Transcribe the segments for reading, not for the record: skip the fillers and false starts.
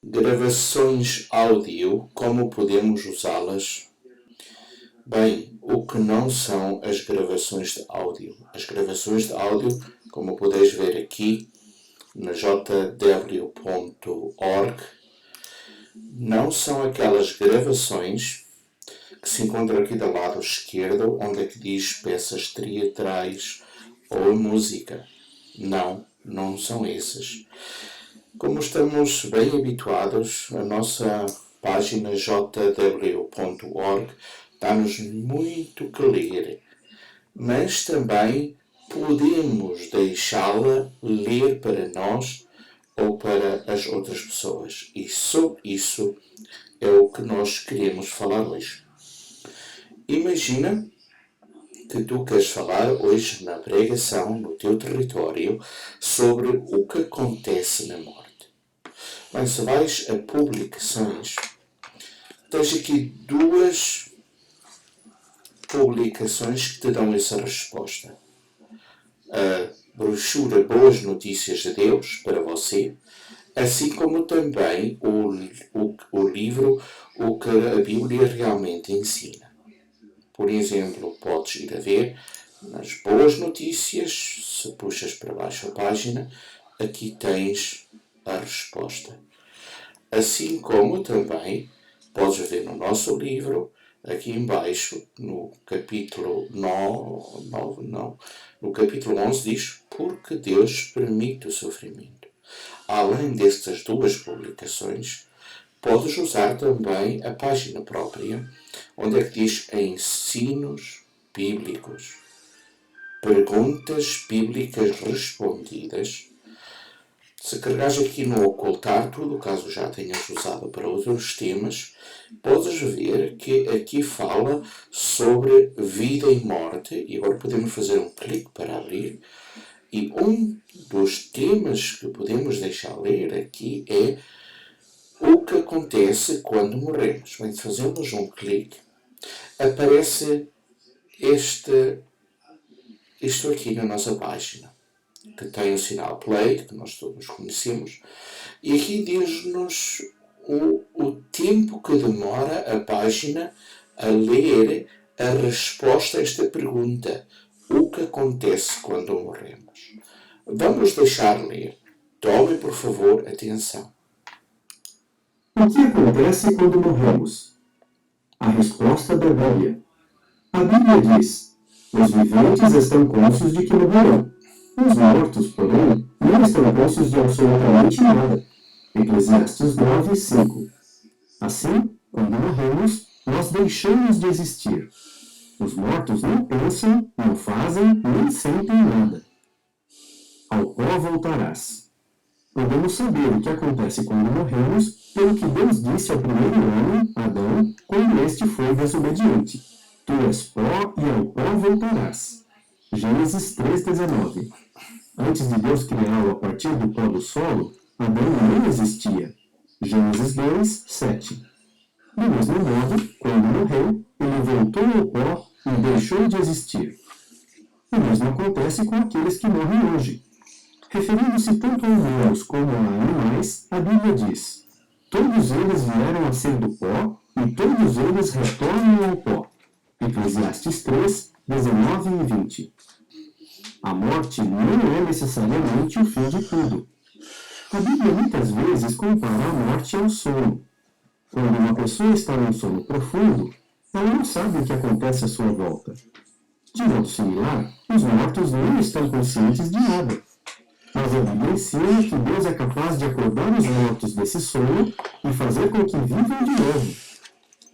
Gravações áudio, como podemos usá-las? Bem, o que não são as gravações de áudio? As gravações de áudio, como podeis ver aqui na jw.org, não são aquelas gravações que se encontram aqui do lado esquerdo, onde é que diz peças teatrais ou música. Não são essas. Como estamos bem habituados, a nossa página jw.org dá-nos muito que ler, mas também podemos deixá-la ler para nós ou para as outras pessoas. E sobre isso é o que nós queremos falar hoje. Imagina que tu queres falar hoje na pregação, no teu território, sobre o que acontece na morte. Bem, se vais a publicações, tens aqui duas publicações que te dão essa resposta. A brochura Boas Notícias de Deus, para você, assim como também o livro O que a Bíblia realmente ensina. Por exemplo, podes ir a ver nas Boas Notícias, se puxas para baixo a página, aqui tens a resposta. Assim como também podes ver no nosso livro, aqui embaixo, no capítulo 9, no capítulo 11 diz, porque Deus permite o sofrimento. Além destas duas publicações, podes usar também a página própria, onde é que diz ensinos bíblicos, perguntas bíblicas respondidas. Se carregares aqui no ocultar tudo, caso já tenhas usado para outros temas, podes ver que aqui fala sobre vida e morte, e agora podemos fazer um clique para abrir, e um dos temas que podemos deixar ler aqui é o que acontece quando morremos. Bem, se fazemos um clique, aparece isto aqui na nossa página, que tem o sinal play, que nós todos conhecemos, e aqui diz-nos o tempo que demora a página a ler a resposta a esta pergunta: o que acontece quando morremos? Vamos deixar ler. Tome, por favor, atenção. O que acontece quando morremos? A resposta da Bíblia. A Bíblia diz: os viventes estão cônscios de que morrerão. Os mortos, porém, não estão cônscios de absolutamente nada. Eclesiastes 9, 5. Assim, quando morremos, nós deixamos de existir. Os mortos não pensam, não fazem, nem sentem nada. Ao pó voltarás. Podemos saber o que acontece quando morremos pelo que Deus disse ao primeiro homem, Adão, quando este foi desobediente. Tu és pó e ao pó voltarás. Gênesis 3,19. Antes de Deus criá-lo a partir do pó do solo, Adão nem existia. Gênesis 2, 7. Do mesmo modo, quando morreu, ele voltou ao pó e deixou de existir. O mesmo acontece com aqueles que morrem hoje. Referindo-se tanto a humanos como a animais, a Bíblia diz: todos eles vieram a ser do pó e todos eles retornam ao pó. Eclesiastes 3, 19 e 20. A morte não é necessariamente o fim de tudo. A Bíblia muitas vezes compara a morte ao sono. Quando uma pessoa está num sono profundo, ela não sabe o que acontece à sua volta. De modo similar, os mortos não estão conscientes de nada. Mas a Bíblia ensina que Deus é capaz de acordar os mortos desse sono e fazer com que vivam de novo.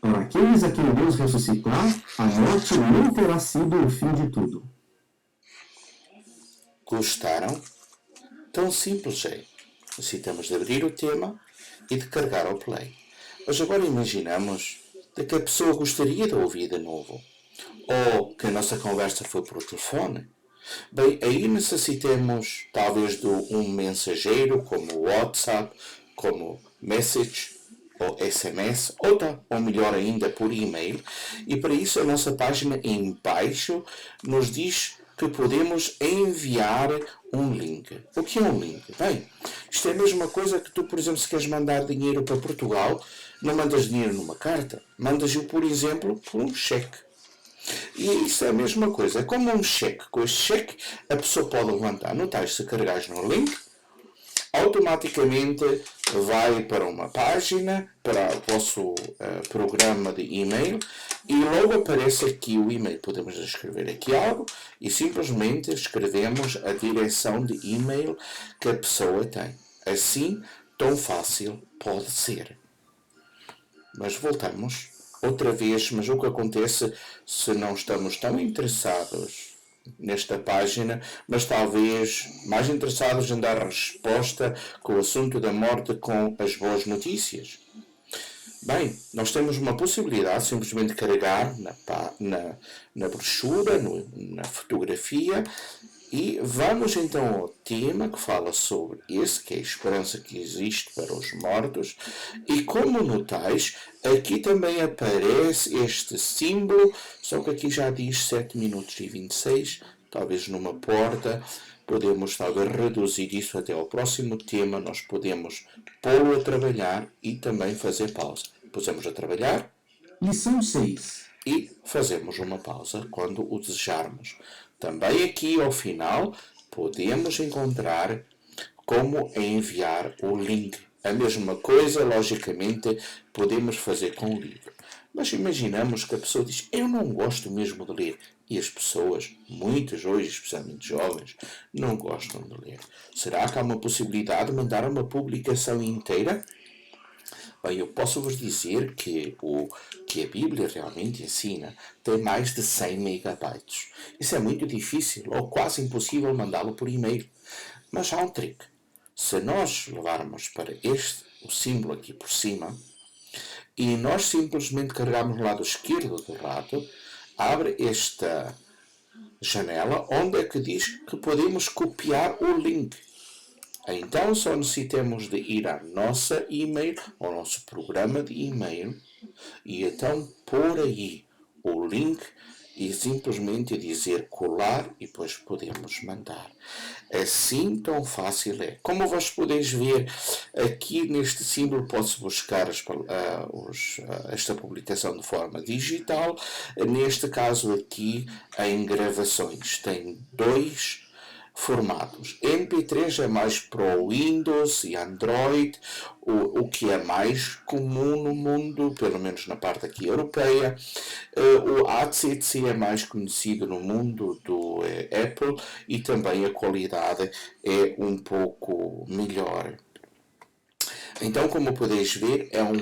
Para aqueles a quem Deus ressuscitar, a morte não terá sido o fim de tudo. Gostaram? Tão simples é. Necessitamos de abrir o tema e de carregar ao play. Mas agora imaginamos de que a pessoa gostaria de ouvir de novo. Ou que a nossa conversa foi por telefone. Bem, aí necessitamos talvez de um mensageiro como o WhatsApp, como Message ou SMS, ou melhor ainda por e-mail. E para isso a nossa página em baixo nos diz que podemos enviar um link. O que é um link? Bem, isto é a mesma coisa que tu, por exemplo, se queres mandar dinheiro para Portugal, não mandas dinheiro numa carta, mandas-o, por exemplo, por um cheque. E isso é a mesma coisa, é como um cheque. Com este cheque, a pessoa pode levantar. Notais, se carregares no link, automaticamente vai para uma página, para o vosso programa de e-mail, e logo aparece aqui o e-mail. Podemos escrever aqui algo e simplesmente escrevemos a direção de e-mail que a pessoa tem. Assim, tão fácil pode ser. Mas voltamos outra vez, mas o que acontece se não estamos tão interessados nesta página, mas talvez mais interessados em dar resposta com o assunto da morte com as boas notícias? Bem, nós temos uma possibilidade de simplesmente carregar na brochura, na fotografia, e vamos então ao tema que fala sobre esse, que é a esperança que existe para os mortos. E como notais, aqui também aparece este símbolo, só que aqui já diz 7 minutos e 26, talvez numa porta. Podemos talvez reduzir isso até ao próximo tema, nós podemos pô-lo a trabalhar e também fazer pausa. Pusemos a trabalhar. Lição 6. E fazemos uma pausa quando o desejarmos. Também aqui ao final podemos encontrar como enviar o link. A mesma coisa, logicamente, podemos fazer com o livro. Mas imaginamos que a pessoa diz, eu não gosto mesmo de ler. E as pessoas, muitas hoje, especialmente jovens, não gostam de ler. Será que há uma possibilidade de mandar uma publicação inteira? Bem, eu posso vos dizer que o que a Bíblia realmente ensina tem mais de 100 megabytes. Isso é muito difícil ou quase impossível mandá-lo por e-mail. Mas há um trick. Se nós levarmos para o símbolo aqui por cima, e nós simplesmente carregarmos no lado esquerdo do rato, abre esta janela onde é que diz que podemos copiar o link. Então só necessitamos de ir à nossa e-mail, ao nosso programa de e-mail, e então pôr aí o link e simplesmente dizer colar e depois podemos mandar. Assim tão fácil é. Como vós podeis ver aqui neste símbolo, pode-se buscar esta publicação de forma digital. Neste caso aqui em gravações tem 2 formatos. MP3 é mais para o Windows e Android, o que é mais comum no mundo, pelo menos na parte aqui europeia. O ACC é mais conhecido no mundo do Apple e também a qualidade é um pouco melhor. Então, como podeis ver, é um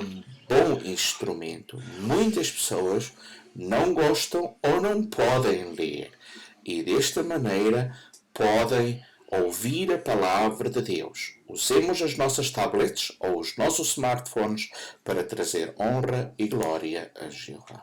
bom instrumento. Muitas pessoas não gostam ou não podem ler. E desta maneira podem ouvir a palavra de Deus. Usemos as nossas tablets ou os nossos smartphones para trazer honra e glória a Jeová.